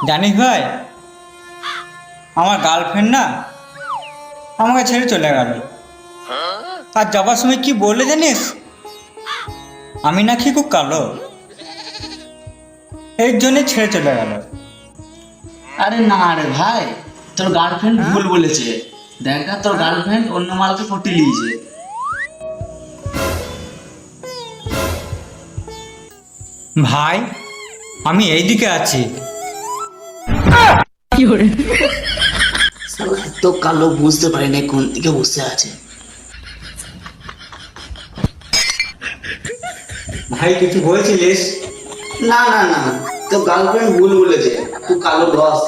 জানিস ভাই, আমার গার্লফ্রেন্ড না আমাকে ছেড়ে চলে গেল। আর যাবার সময় কি বলে জানিস, আমি নাকি খুব কালো, এর জন্য ছেড়ে চলে গেল। আরে না রে ভাই, তোর গার্লফ্রেন্ড ভুল বলেছে। দেখ না, তোর গার্লফ্রেন্ড অন্য মালকে পটি লিয়েছে। ভাই, আমি এইদিকে আছি। তো কালো বুঝতে পারি না কোন দিকে বসে আছে। ভাই কিছু বলছিলিস? না না না, তোর গার্লফ্রেন্ড ভুল বলেছে, তুই কালো লস।